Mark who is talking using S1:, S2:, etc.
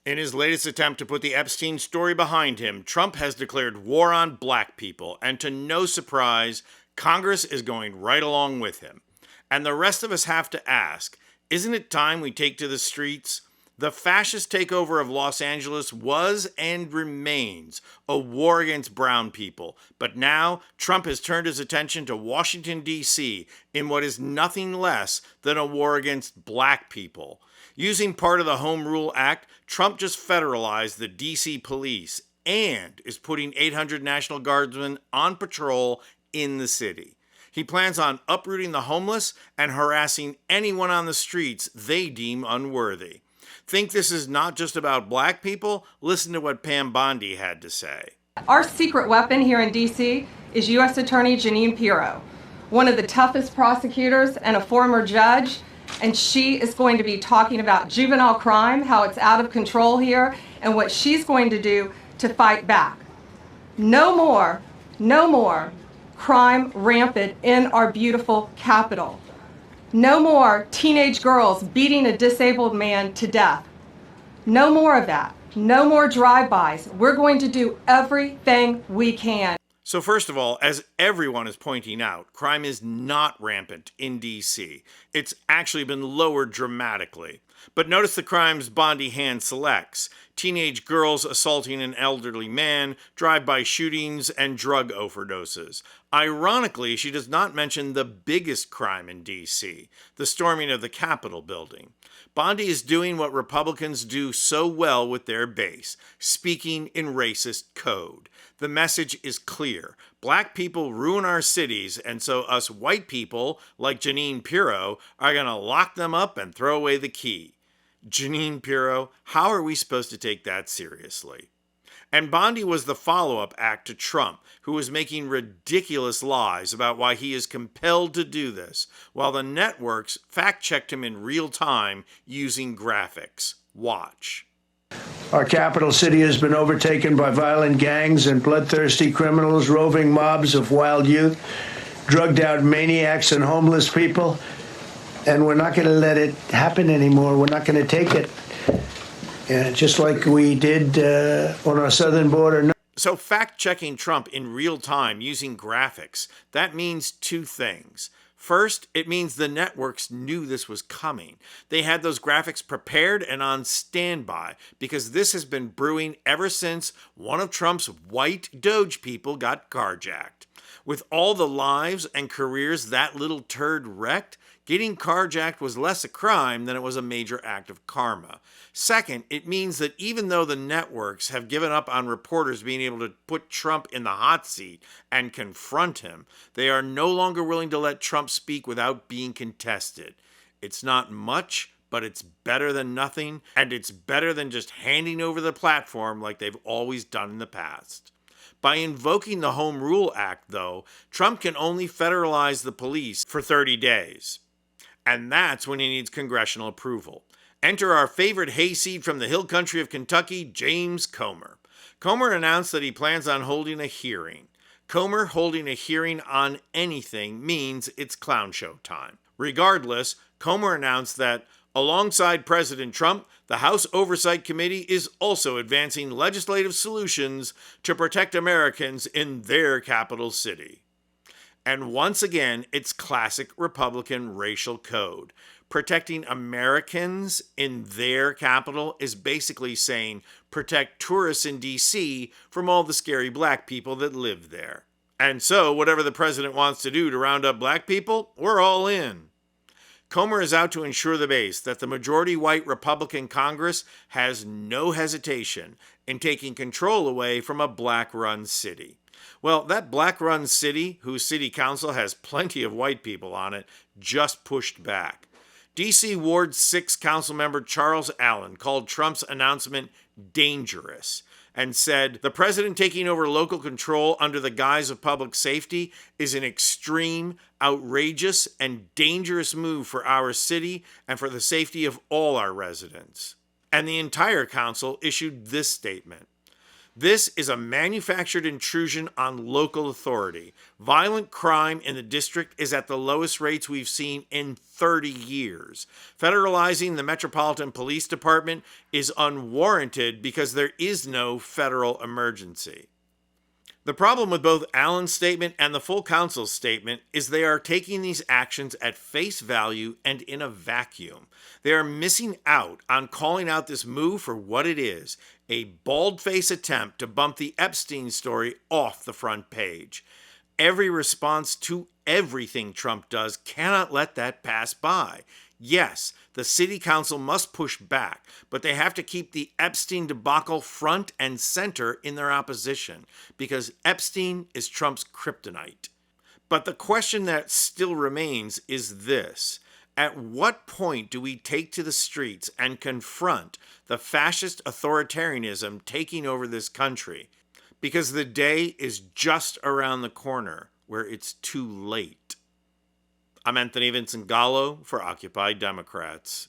S1: In his latest attempt to put the Epstein story behind him, Trump has declared war on black people, and to no surprise, Congress is going right along with him. And the rest of us have to ask, isn't it time we take to the streets? The fascist takeover of Los Angeles was and remains a war against brown people. But now, Trump has turned his attention to Washington, D.C. in what is nothing less than a war against black people. Using part of the Home Rule Act, Trump just federalized the D.C. police and is putting 800 National Guardsmen on patrol in the city. He plans on uprooting the homeless and harassing anyone on the streets they deem unworthy. Think this is not just about black people? Listen to what Pam Bondi had to say.
S2: Our secret weapon here in D.C. is U.S. Attorney Jeanine Pirro, one of the toughest prosecutors and a former judge, and she is going to be talking about juvenile crime, how it's out of control here, and what she's going to do to fight back. No more crime rampant in our beautiful capital. No more teenage girls beating a disabled man to death. No more of that. No more drive-bys. We're going to do everything we can.
S1: So first of all, as everyone is pointing out, crime is not rampant in D.C. It's actually been lowered dramatically. But notice the crimes Bondi hand selects: teenage girls assaulting an elderly man, drive-by shootings, and drug overdoses. Ironically, she does not mention the biggest crime in D.C., the storming of the Capitol building. Bondi is doing what Republicans do so well with their base, speaking in racist code. The message is clear. Black people ruin our cities, and so us white people, like Jeanine Pirro, are going to lock them up and throw away the key. Jeanine Pirro, how are we supposed to take that seriously? And Bondi was the follow-up act to Trump, who was making ridiculous lies about why he is compelled to do this, while the networks fact-checked him in real time using graphics. Watch.
S3: Our capital city has been overtaken by violent gangs and bloodthirsty criminals, roving mobs of wild youth, drugged-out maniacs and homeless people. And we're not going to let it happen anymore. We're not going to take it. Just like we did on our southern border.
S1: So fact-checking Trump in real time using graphics, that means two things. First, it means the networks knew this was coming. They had those graphics prepared and on standby because this has been brewing ever since one of Trump's white Doge people got carjacked. With all the lives and careers that little turd wrecked, getting carjacked was less a crime than it was a major act of karma. Second, it means that even though the networks have given up on reporters being able to put Trump in the hot seat and confront him, they are no longer willing to let Trump speak without being contested. It's not much, but it's better than nothing, and it's better than just handing over the platform like they've always done in the past. By invoking the Home Rule Act, though, Trump can only federalize the police for 30 days. And that's when he needs congressional approval. Enter our favorite hayseed from the hill country of Kentucky, James Comer. Comer announced that he plans on holding a hearing. Comer holding a hearing on anything means it's clown show time. Regardless, Comer announced that, alongside President Trump, the House Oversight Committee is also advancing legislative solutions to protect Americans in their capital city. And once again, it's classic Republican racial code. Protecting Americans in their capital is basically saying protect tourists in D.C. from all the scary black people that live there. And so, whatever the president wants to do to round up black people, we're all in. Comer is out to ensure the base that the majority white Republican Congress has no hesitation in taking control away from a black-run city. Well, that black-run city, whose city council has plenty of white people on it, just pushed back. D.C. Ward 6 councilmember Charles Allen called Trump's announcement dangerous and said, "The president taking over local control under the guise of public safety is an extreme, outrageous, and dangerous move for our city and for the safety of all our residents." And the entire council issued this statement: This is a manufactured intrusion on local authority. Violent crime in the district is at the lowest rates we've seen in 30 years. Federalizing the Metropolitan Police Department is unwarranted because there is no federal emergency. The problem with both Allen's statement and the full council's statement is they are taking these actions at face value and in a vacuum. They are missing out on calling out this move for what it is, a bald-faced attempt to bump the Epstein story off the front page. Every response to everything Trump does cannot let that pass by. Yes, the city council must push back, but they have to keep the Epstein debacle front and center in their opposition, because Epstein is Trump's kryptonite. But the question that still remains is this: at what point do we take to the streets and confront the fascist authoritarianism taking over this country? Because the day is just around the corner where it's too late. I'm Anthony Vincent Gallo for Occupy Democrats.